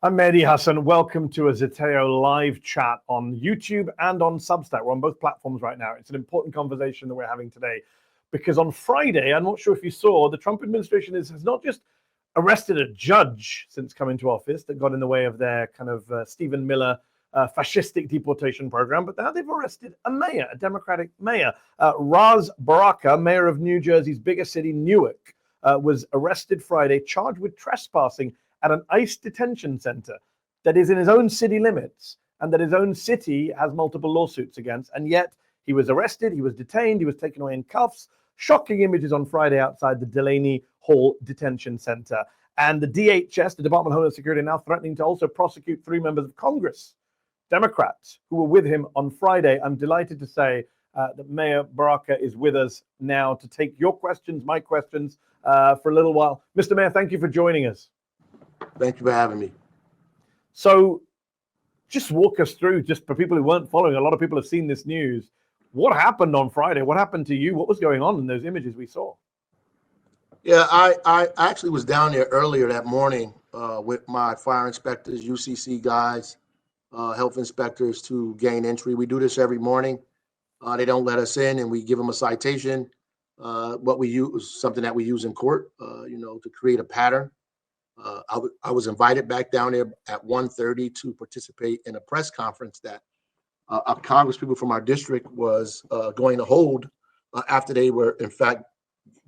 I'm Mehdi Hassan. Welcome to a Zeteo live chat on YouTube and on Substack. We're on both platforms right now. It's an important conversation that we're having today because on Friday, I'm not sure if you saw, the Trump administration has not just arrested a judge since coming to office that got in the way of their kind of Stephen Miller fascistic deportation program, but now they've arrested a mayor, a Democratic mayor. Ras Baraka, mayor of New Jersey's biggest city, Newark, was arrested Friday, charged with trespassing at an ICE detention center that is in his own city limits and that his own city has multiple lawsuits against. And yet he was arrested, he was detained, he was taken away in cuffs. Shocking images on Friday outside the Delaney Hall detention center. And the DHS, the Department of Homeland Security, now threatening to also prosecute 3 members of Congress, Democrats, who were with him on Friday. I'm delighted to say that Mayor Baraka is with us now to take your questions, my questions, for a little while. Mr. Mayor, thank you for joining us. Thank you for having me. So just walk us through, just for people who weren't following, a lot of people have seen this news. What happened on Friday? What happened to you? What was going on in those images we saw? Yeah, I actually was down there earlier that morning with my fire inspectors, UCC guys, health inspectors to gain entry. We do this every morning. They don't let us in and we give them a citation. What we use, something that we use in court, to create a pattern. I was invited back down there at 1:30 to participate in a press conference that a Congress people from our district was going to hold after they were, in fact,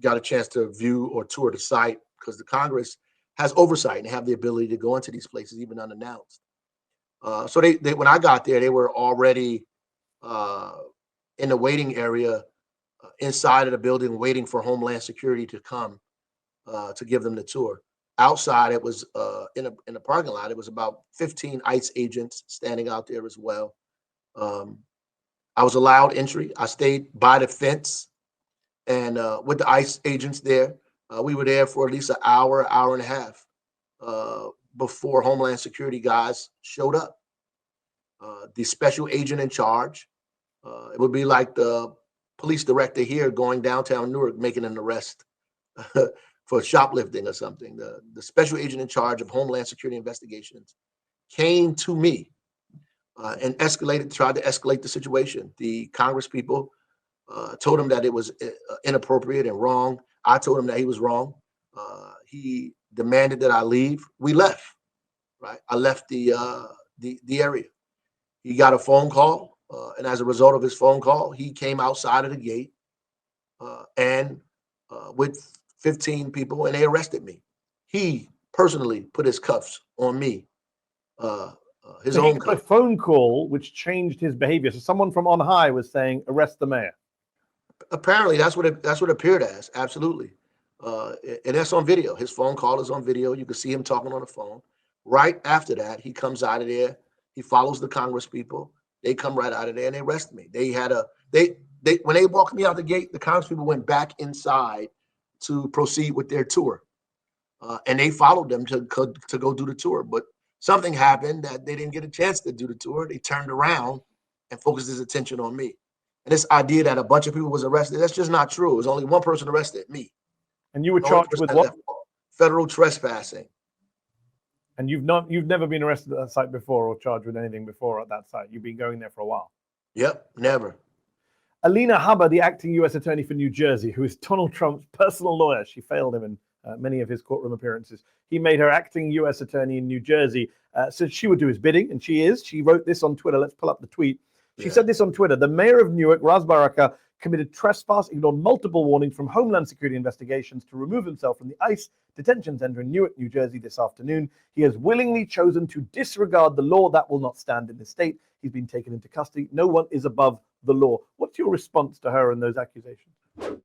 got a chance to view or tour the site, because the Congress has oversight and have the ability to go into these places even unannounced. So they when I got there, they were already in the waiting area inside of the building, waiting for Homeland Security to come to give them the tour. Outside, it was in a parking lot. It was about 15 ICE agents standing out there as well. I was allowed entry. I stayed by the fence, and with the ICE agents there, we were there for at least an hour and a half before Homeland Security guys showed up. The special agent in charge, it would be like the police director here going downtown Newark making an arrest for shoplifting or something. The special agent in charge of Homeland Security investigations came to me and tried to escalate the situation. The Congress people told him that it was inappropriate and wrong. I told him that he was wrong. He demanded that I leave. We left, right? I left the area. He got a phone call, and as a result of his phone call, he came outside of the gate and with 15 people, and they arrested me. He personally put his cuffs on me. His own cuffs. A phone call which changed his behavior. So someone from on high was saying, "Arrest the mayor." Apparently, that's what it appeared as. Absolutely, and that's on video. His phone call is on video. You can see him talking on the phone. Right after that, he comes out of there. He follows the Congress people. They come right out of there and they arrest me. They when they walked me out the gate, the Congress people went back inside to proceed with their tour, and they followed them to go do the tour. But something happened that they didn't get a chance to do the tour. They turned around and focused his attention on me. And this idea that a bunch of people was arrested, that's just not true. It was only one person arrested, me. And you were charged with what? Federal trespassing. And you've never been arrested at that site before or charged with anything before at that site. You've been going there for a while. Yep, never. Alina Habba, the acting U.S. attorney for New Jersey, who is Donald Trump's personal lawyer. She failed him in many of his courtroom appearances. He made her acting U.S. attorney in New Jersey, so she would do his bidding, and she is. She wrote this on Twitter. Let's pull up the tweet. She said this on Twitter: "The mayor of Newark, Ras Baraka, committed trespass, ignored multiple warnings from Homeland Security investigations to remove himself from the ICE detention center in Newark, New Jersey this afternoon. He has willingly chosen to disregard the law that will not stand in this state. He's been taken into custody. No one is above the law." What's your response to her and those accusations?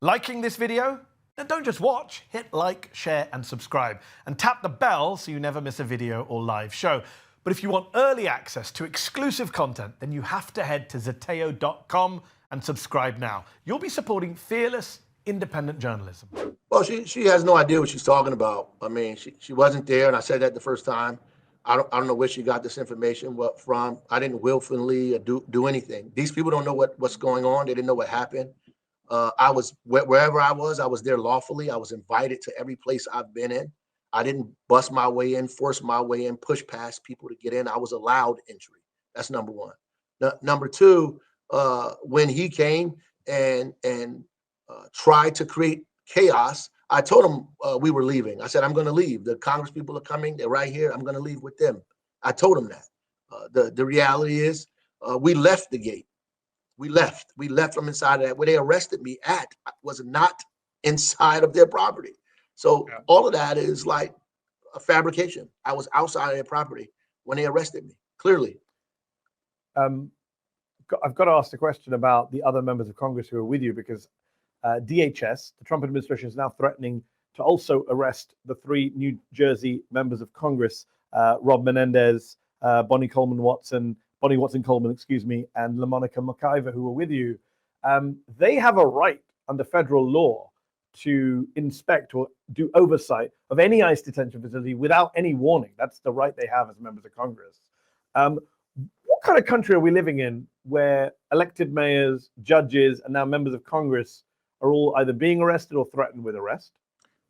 Liking this video? Then don't just watch. Hit like, share, and subscribe. And tap the bell so you never miss a video or live show. But if you want early access to exclusive content, then you have to head to Zeteo.com and subscribe now. You'll be supporting fearless, independent journalism. Well, she has no idea what she's talking about. I mean, she wasn't there, and I said that the first time. I don't know where she got this information from. I didn't willfully do anything. These people don't know what's going on. They didn't know what happened. I was wherever I was there lawfully. I was invited to every place I've been in. I didn't bust my way in, force my way in, push past people to get in. I was allowed entry. That's number one. Number two, when he came and tried to create chaos, I told him we were leaving. I said, I'm going to leave. The Congress people are coming. They're right here. I'm going to leave with them. I told him that. The reality is we left the gate. We left from inside of that. Where they arrested me at was not inside of their property. So all of that is like a fabrication. I was outside of their property when they arrested me, clearly. I've got to ask the question about the other members of Congress who are with you, because DHS, the Trump administration, is now threatening to also arrest the 3 New Jersey members of Congress, Rob Menendez, Bonnie Watson Coleman, and LaMonica McIver, who are with you. They have a right under federal law to inspect or do oversight of any ICE detention facility without any warning. That's the right they have as members of Congress. What kind of country are we living in where elected mayors, judges, and now members of Congress are all either being arrested or threatened with arrest?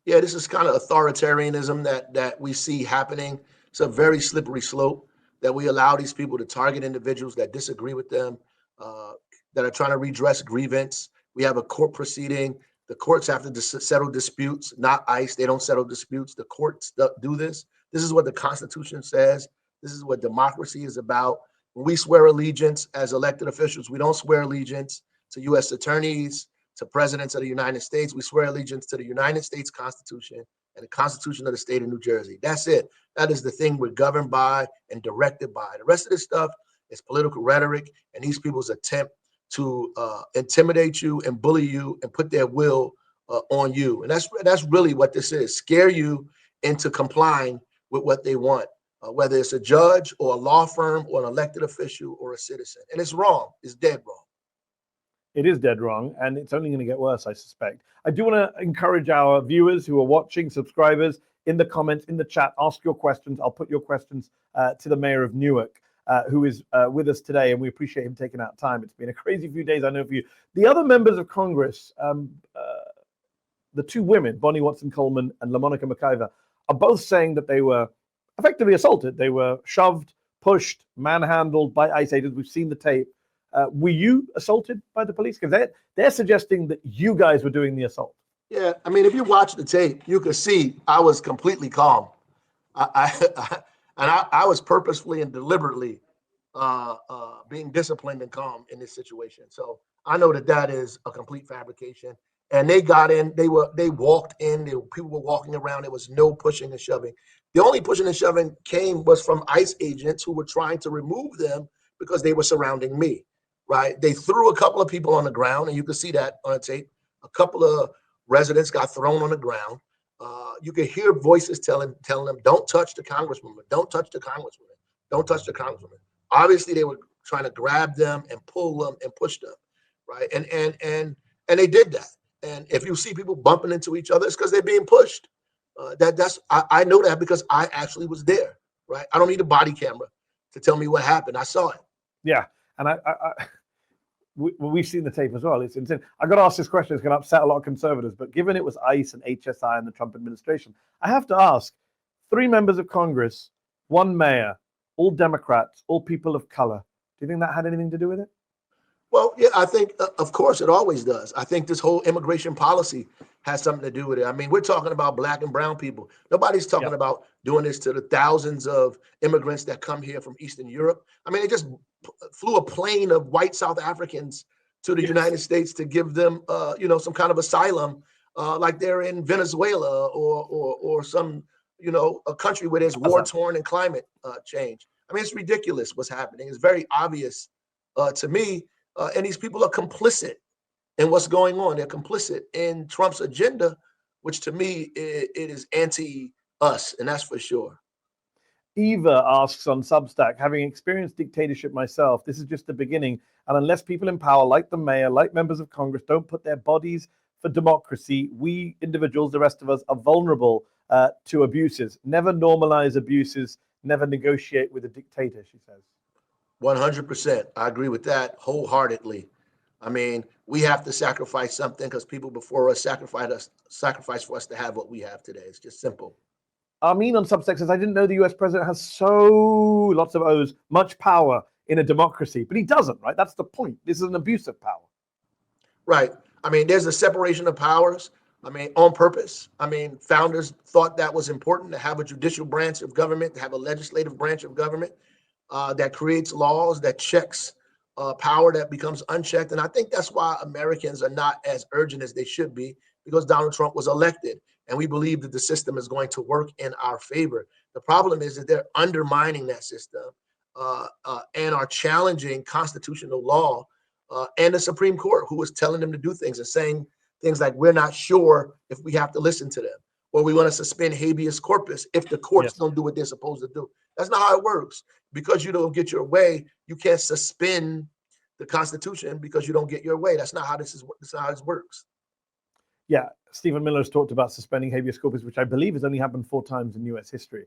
Yeah, this is kind of authoritarianism that we see happening. It's a very slippery slope that we allow these people to target individuals that disagree with them, that are trying to redress grievance. We have a court proceeding. The courts have to settle disputes, not ICE. They don't settle disputes. The courts do this. This is what the Constitution says. This is what democracy is about. When we swear allegiance as elected officials, we don't swear allegiance to U.S. attorneys, to presidents of the United States. We swear allegiance to the United States Constitution and the Constitution of the state of New Jersey. That's it. That is the thing we're governed by and directed by. The rest of this stuff is political rhetoric and these people's attempt to intimidate you and bully you and put their will on you. And that's really what this is. Scare you into complying with what they want, whether it's a judge or a law firm or an elected official or a citizen. And it's wrong. It's dead wrong. It is dead wrong, and it's only going to get worse, I suspect. I do want to encourage our viewers who are watching, subscribers, in the comments, in the chat, ask your questions. I'll put your questions to the mayor of Newark, who is with us today, and we appreciate him taking out time. It's been a crazy few days, I know, for you. The other members of Congress, the 2 women, Bonnie Watson Coleman and LaMonica McIver, are both saying that they were effectively assaulted. They were shoved, pushed, manhandled by ICE agents. We've seen the tape. Were you assaulted by the police? Because they're suggesting that you guys were doing the assault. Yeah, I mean, if you watch the tape, you could see I was completely calm. I was purposefully and deliberately being disciplined and calm in this situation. So I know that is a complete fabrication. And they got in. They walked in. People were walking around. There was no pushing and shoving. The only pushing and shoving was from ICE agents who were trying to remove them because they were surrounding me. Right? They threw a couple of people on the ground, and you can see that on the tape. A couple of residents got thrown on the ground. You can hear voices telling them, "Don't touch the congresswoman. Don't touch the congresswoman. Don't touch the congresswoman." Obviously, they were trying to grab them and pull them and push them, right? And they did that. And if you see people bumping into each other, it's because they're being pushed. I know that because I actually was there, right? I don't need a body camera to tell me what happened. I saw it. Yeah. And we've seen the tape as well. It's insane. I got to ask this question. It's going to upset a lot of conservatives, but given it was ICE and HSI and the Trump administration, I have to ask: 3 members of Congress, 1 mayor, all Democrats, all people of color. Do you think that had anything to do with it? Well, yeah, I think, of course, it always does. I think this whole immigration policy has something to do with it. I mean, we're talking about Black and brown people. Nobody's talking about doing this to the thousands of immigrants that come here from Eastern Europe. I mean, they just flew a plane of white South Africans to the United States to give them, some kind of asylum, like they're in Venezuela or some, a country where there's war-torn and climate change. I mean, it's ridiculous what's happening. It's very obvious to me. And these people are complicit in what's going on. They're complicit in Trump's agenda, which to me, it is anti-us, and that's for sure. Eva asks on Substack, having experienced dictatorship myself, this is just the beginning. And unless people in power, like the mayor, like members of Congress, don't put their bodies for democracy, we individuals, the rest of us, are vulnerable to abuses. Never normalize abuses, never negotiate with a dictator, she says. 100%. I agree with that wholeheartedly. I mean, we have to sacrifice something because people before us sacrificed for us to have what we have today. It's just simple. Armin on Substack says, I didn't know the US president has so lots of O's, much power in a democracy, but he doesn't, right? That's the point. This is an abuse of power. Right. I mean, there's a separation of powers. I mean, on purpose. I mean, founders thought that was important to have a judicial branch of government, to have a legislative branch of government that creates laws, that checks power that becomes unchecked. And I think that's why Americans are not as urgent as they should be, because Donald Trump was elected and we believe that the system is going to work in our favor. The problem is that they're undermining that system and are challenging constitutional law and the Supreme Court, who is telling them to do things and saying things like, we're not sure if we have to listen to them, or we want to suspend habeas corpus if the courts don't do what they're supposed to do. That's not how it works. Because you don't get your way, you can't suspend the Constitution because you don't get your way. That's not how this works. Yeah, Stephen Miller has talked about suspending habeas corpus, which I believe has only happened 4 times in US history.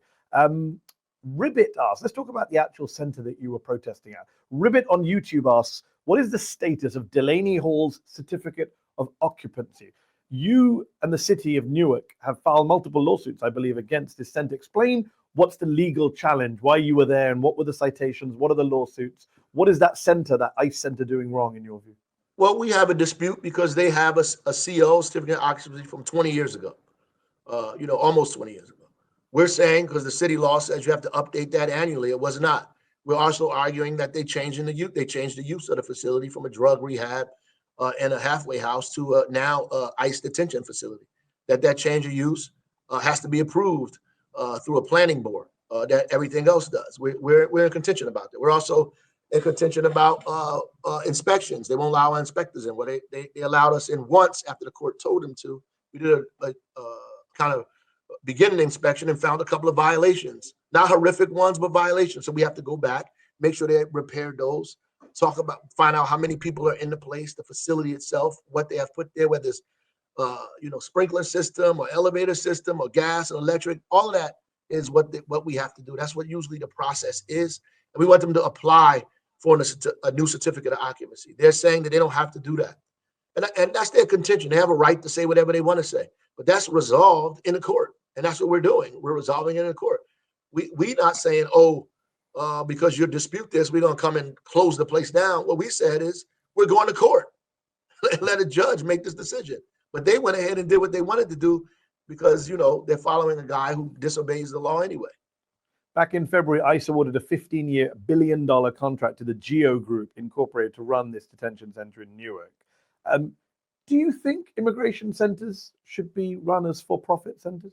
Ribbit asks, let's talk about the actual center that you were protesting at. Ribbit on YouTube asks, what is the status of Delaney Hall's certificate of occupancy? You and the city of Newark have filed multiple lawsuits, I believe, against this center. Explain what's the legal challenge, why you were there, and what were the citations, what are the lawsuits? What is that center, that ICE center, doing wrong in your view? Well, we have a dispute because they have a CO, certificate of occupancy, from 20 years ago, almost 20 years ago. We're saying, because the city law says you have to update that annually, it was not. We're also arguing that they changed the use of the facility from a drug rehab and a halfway house to now ICE detention facility. That change of use has to be approved through a planning board that everything else does. We're in contention about that. We're also in contention about inspections. They won't allow our inspectors in. Well, they allowed us in once after the court told them to. We did a kind of beginning inspection and found a couple of violations, not horrific ones, but violations. So we have to go back, make sure they repaired those, find out how many people are in the place, the facility itself, what they have put there, whether it's sprinkler system or elevator system or gas and electric. All of that is what we have to do. That's what usually the process is. And we want them to apply for a new certificate of occupancy. They're saying that they don't have to do that. And that's their contention. They have a right to say whatever they want to say, but that's resolved in the court. And that's what we're doing. We're resolving it in the court. We're not saying, because you dispute this, we're going to come and close the place down. What we said is we're going to court and let a judge make this decision. But they went ahead and did what they wanted to do because, they're following a guy who disobeys the law anyway. Back in February, ICE awarded a 15-year, billion-dollar contract to the Geo Group Incorporated to run this detention center in Newark. Do you think immigration centers should be run as for-profit centers?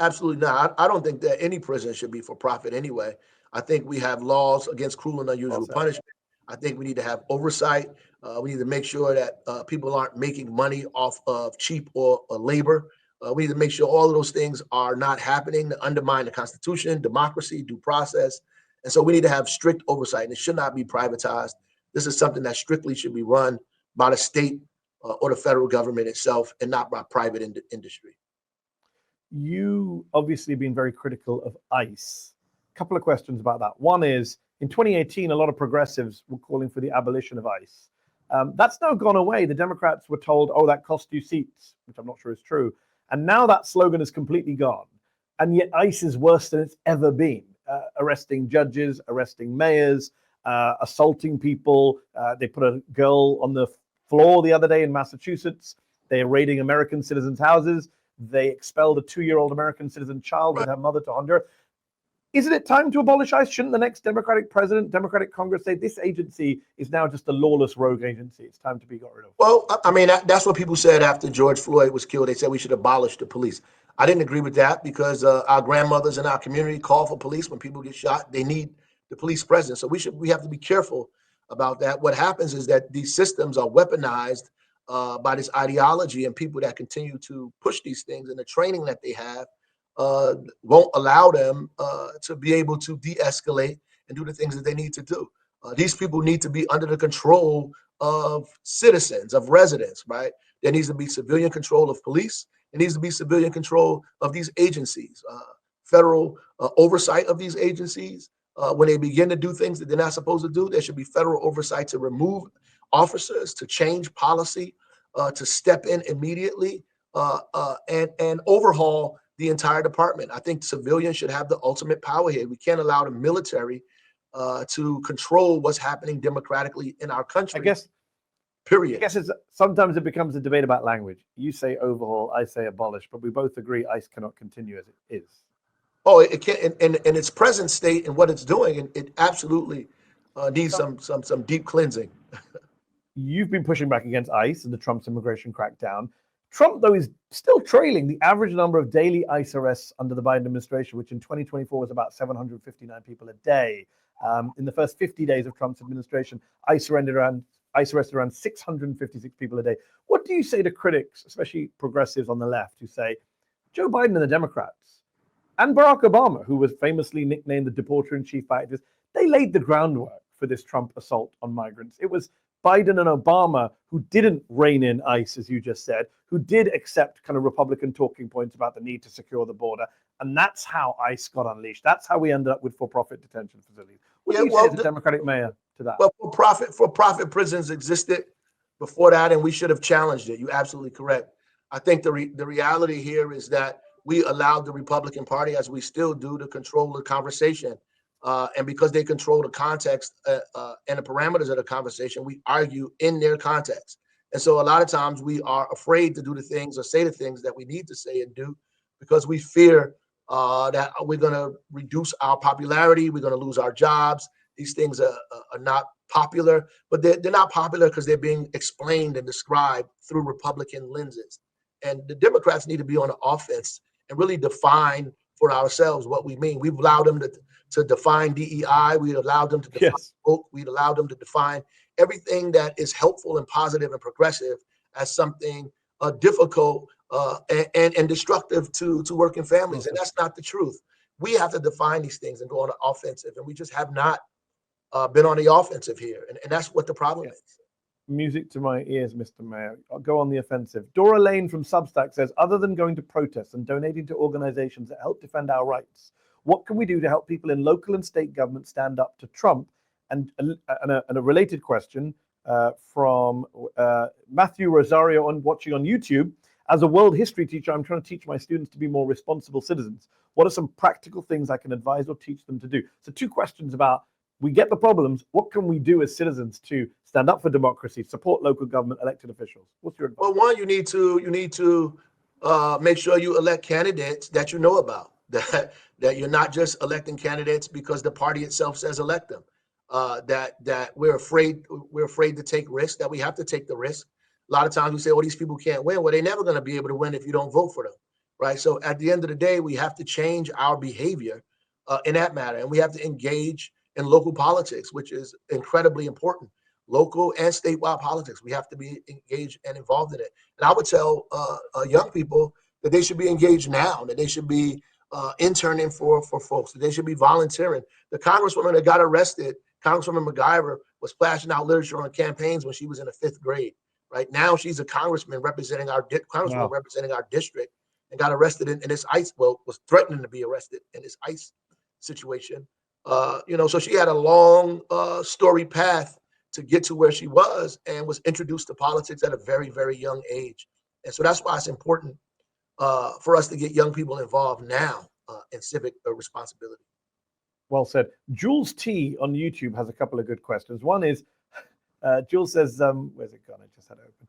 Absolutely not. I don't think that any prison should be for profit anyway. I think we have laws against cruel and unusual punishment. I think we need to have oversight. We need to make sure that people aren't making money off of cheap or labor. We need to make sure all of those things are not happening to undermine the Constitution, democracy, due process. And so we need to have strict oversight, and it should not be privatized. This is something that strictly should be run by the state or the federal government itself and not by private industry. You obviously been very critical of ICE. A couple of questions about that. One is, in 2018, a lot of progressives were calling for the abolition of ICE. That's now gone away. The Democrats were told, that cost you seats, which I'm not sure is true. And now that slogan is completely gone. And yet ICE is worse than it's ever been, arresting judges, arresting mayors, assaulting people. They put a girl on the floor the other day in Massachusetts. They're raiding American citizens' houses. They expelled a 2-year-old American citizen child with her mother to Honduras. Isn't it time to abolish ICE? Shouldn't the next Democratic president, Democratic Congress say this agency is now just a lawless rogue agency? It's time to be got rid of. Well, I mean, that's what people said after George Floyd was killed. They said we should abolish the police. I didn't agree with that because our grandmothers in our community call for police when people get shot. They need the police presence. So we have to be careful about that. What happens is that these systems are weaponized by this ideology, and people that continue to push these things and the training that they have won't allow them to be able to de-escalate and do the things that they need to do. These people need to be under the control of citizens, of residents, right? There needs to be civilian control of police. There needs to be civilian control of these agencies, federal oversight of these agencies. When they begin to do things that they're not supposed to do, there should be federal oversight to remove officers, to change policy, to step in immediately, and overhaul the entire department. I think civilians should have the ultimate power here. We can't allow the military to control what's happening democratically in our country. I guess period. Sometimes it becomes a debate about language. You say overhaul, I say abolish, but we both agree ICE cannot continue as it is. Oh, it can't in its present state and what it's doing, and it absolutely needs some deep cleansing. You've been pushing back against ICE and the Trump's immigration crackdown. Trump, though, is still trailing the average number of daily ICE arrests under the Biden administration, which in 2024 was about 759 people a day. In the first 50 days of Trump's administration, ICE arrested around 656 people a day. What do you say to critics, especially progressives on the left, who say Joe Biden and the Democrats and Barack Obama, who was famously nicknamed the deporter-in-chief by activists, they laid the groundwork for this Trump assault on migrants. It was Biden and Obama who didn't rein in ICE, as you just said, who did accept kind of Republican talking points about the need to secure the border. And that's how ICE got unleashed. That's how we ended up with for-profit detention facilities. What do you say as a Democratic mayor to that? Well, for-profit prisons existed before that, and we should have challenged it. You're absolutely correct. I think the reality here is that we allowed the Republican Party, as we still do, to control the conversation. And because they control the context and the parameters of the conversation, we argue in their context. And so a lot of times we are afraid to do the things or say the things that we need to say and do because we fear that we're going to reduce our popularity. We're going to lose our jobs. These things are not popular, but they're not popular because they're being explained and described through Republican lenses. And the Democrats need to be on the offense and really define for ourselves what we mean. We've allowed them to define DEI. We allowed them to define woke. We allowed them to define everything that is helpful and positive and progressive as something difficult and destructive to working families. And that's not the truth. We have to define these things and go on the offensive. And we just have not been on the offensive here. And that's what the problem is. Music to my ears, Mr. Mayor. I'll go on the offensive. Dora Lane from Substack says, other than going to protests and donating to organizations that help defend our rights, what can we do to help people in local and state government stand up to Trump? And a related question from Matthew Rosario watching on YouTube. As a world history teacher, I'm trying to teach my students to be more responsible citizens. What are some practical things I can advise or teach them to do? So 2 questions about, we get the problems. What can we do as citizens to stand up for democracy, support local government, elected officials? What's your advice? Well, one, you need to make sure you elect candidates that you know about. That you're not just electing candidates because the party itself says elect them. That we're afraid to take risks. That we have to take the risk. A lot of times we say, "Oh, these people can't win." Well, they're never going to be able to win if you don't vote for them, right? So at the end of the day, we have to change our behavior in that matter, and we have to engage in local politics, which is incredibly important. Local and statewide politics. We have to be engaged and involved in it. And I would tell young people that they should be engaged now, that they should be interning for folks, that they should be volunteering. The congresswoman that got arrested, Congresswoman MacGyver, was splashing out literature on campaigns when she was in the 5th grade. Right now, she's a congressman representing our representing our district, and got arrested in this ICE. Well, was threatening to be arrested in this ICE situation. So she had a long storied path to get to where she was, and was introduced to politics at a very, very young age. And so that's why it's important for us to get young people involved now in civic responsibility. Well said. Jules T on YouTube has a couple of good questions. One is, Jules says, where's it gone? I just had it open.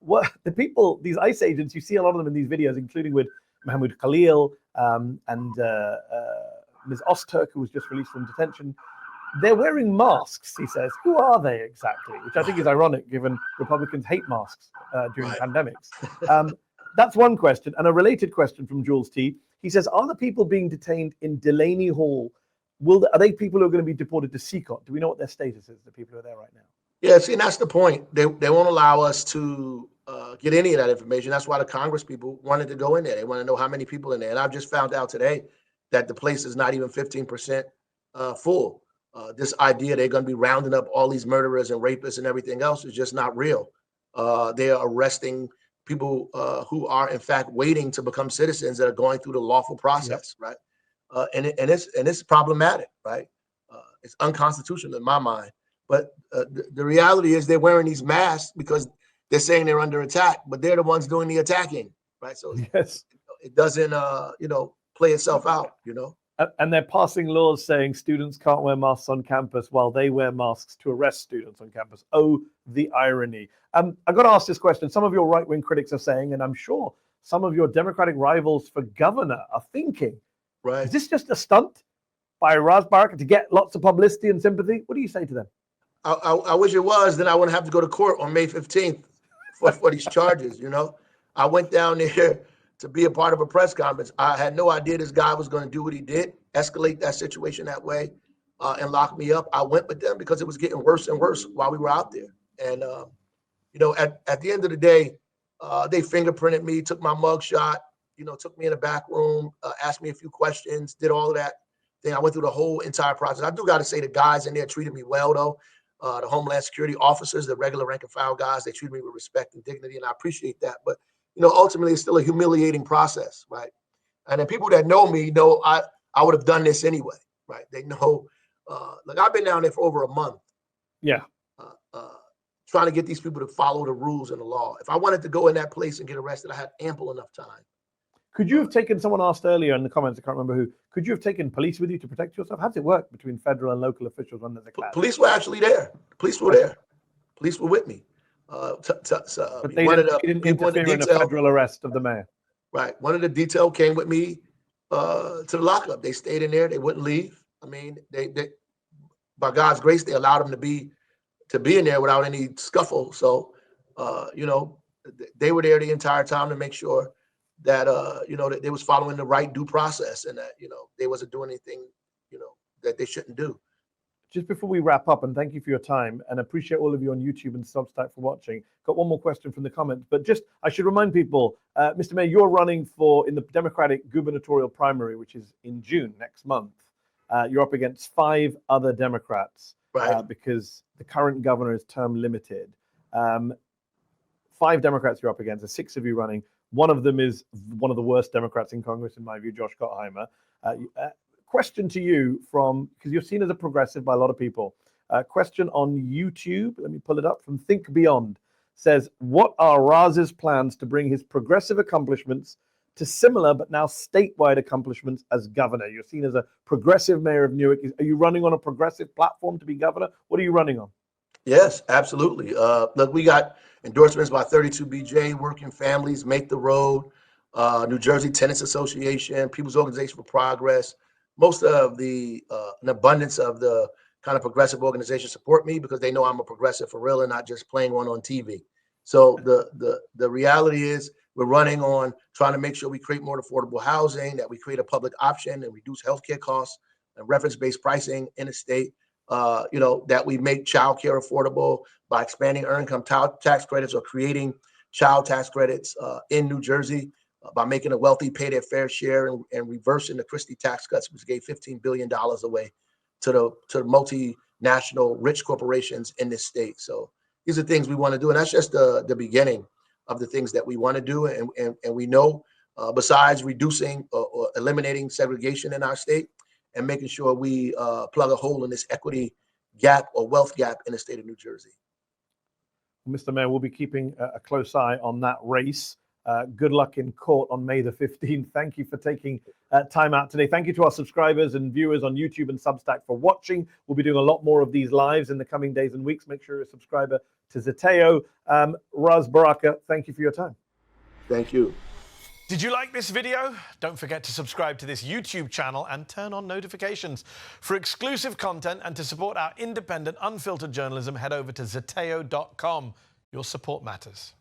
What the people, these ICE agents, you see a lot of them in these videos, including with Mahmoud Khalil and Ms. Ozturk, who was just released from detention. They're wearing masks, he says. Who are they exactly? Which I think is ironic, given Republicans hate masks during pandemics. That's one question. And a related question from Jules T. He says, are the people being detained in Delaney Hall, are they people who are going to be deported to CECOT? Do we know what their status is, the people who are there right now? Yeah, see, and that's the point. They won't allow us to get any of that information. That's why the Congress people wanted to go in there. They want to know how many people in there. And I've just found out today that the place is not even 15% full. This idea they're going to be rounding up all these murderers and rapists and everything else is just not real. They are arresting people who are, in fact, waiting to become citizens that are going through the lawful process, right? And it's problematic, right? It's unconstitutional in my mind. But the reality is they're wearing these masks because they're saying they're under attack, but they're the ones doing the attacking, right? So Yes. it doesn't, play itself out, And they're passing laws saying students can't wear masks on campus while they wear masks to arrest students on campus. Oh, the irony. I've got to ask this question. Some of your right-wing critics are saying, and I'm sure some of your Democratic rivals for governor are thinking, Right. is this just a stunt by Ras Baraka to get lots of publicity and sympathy? What do you say to them? I wish it was, then I wouldn't have to go to court on May 15th for these charges, I went down there to be a part of a press conference. I had no idea this guy was going to do what he did, escalate that situation that way, and lock me up. I went with them because it was getting worse and worse while we were out there. And, at the end of the day, they fingerprinted me, took my mug shot, took me in the back room, asked me a few questions, did all of that thing. I went through the whole entire process. I do got to say the guys in there treated me well, though. The Homeland Security officers, the regular rank and file guys, they treated me with respect and dignity, and I appreciate that. But ultimately, it's still a humiliating process, right? And then people that know me know I would have done this anyway, right? They know, I've been down there for over a month. Yeah. Trying to get these people to follow the rules and the law. If I wanted to go in that place and get arrested, I had ample enough time. Could you have taken, someone asked earlier in the comments, I can't remember who, could you have taken police with you to protect yourself? How does it work between federal and local officials when there's a clash? Police were actually there. Police were there. Police were with me. But they didn't interfere in a federal arrest of the mayor. Right. One of the detail came with me to the lockup. They stayed in there. They wouldn't leave. I mean, they by God's grace, they allowed them to be in there without any scuffle. So, they were there the entire time to make sure that, that they was following the right due process and that, they wasn't doing anything, that they shouldn't do. Just before we wrap up, and thank you for your time, and appreciate all of you on YouTube and Substack for watching. Got one more question from the comments, but I should remind people, Mr. Mayor, you're running in the Democratic Gubernatorial primary, which is in June next month. You're up against 5 other Democrats, right? Because the current governor is term limited. 5 Democrats you're up against. There's 6 of you running. One of them is one of the worst Democrats in Congress, in my view, Josh Gottheimer. Question to you because you're seen as a progressive by a lot of people. Question on YouTube, let me pull it up, from Think Beyond, says, what are Ras's plans to bring his progressive accomplishments to similar but now statewide accomplishments as governor? You're seen as a progressive mayor of Newark. Are you running on a progressive platform to be governor? What are you running on? Yes, absolutely. Look, we got endorsements by 32BJ, Working Families, Make the Road, New Jersey Tenants Association, People's Organization for Progress. Most of an abundance of the kind of progressive organizations support me because they know I'm a progressive for real and not just playing one on TV. So the reality is we're running on trying to make sure we create more affordable housing, that we create a public option and reduce healthcare costs and reference-based pricing in the state. That we make childcare affordable by expanding earned income tax credits or creating child tax credits in New Jersey. By making the wealthy pay their fair share and reversing the Christie tax cuts, which gave $15 billion away to the multinational rich corporations in this state. So these are things we want to do. And that's just the beginning of the things that we want to do. And we know, besides reducing or eliminating segregation in our state and making sure we plug a hole in this equity gap or wealth gap in the state of New Jersey. Mr. Mayor, we'll be keeping a close eye on that race. Good luck in court on May the 15th. Thank you for taking time out today. Thank you to our subscribers and viewers on YouTube and Substack for watching. We'll be doing a lot more of these lives in the coming days and weeks. Make sure you're a subscriber to Zeteo. Ras Baraka, thank you for your time. Thank you. Did you like this video? Don't forget to subscribe to this YouTube channel and turn on notifications. For exclusive content and to support our independent, unfiltered journalism, head over to Zeteo.com. Your support matters.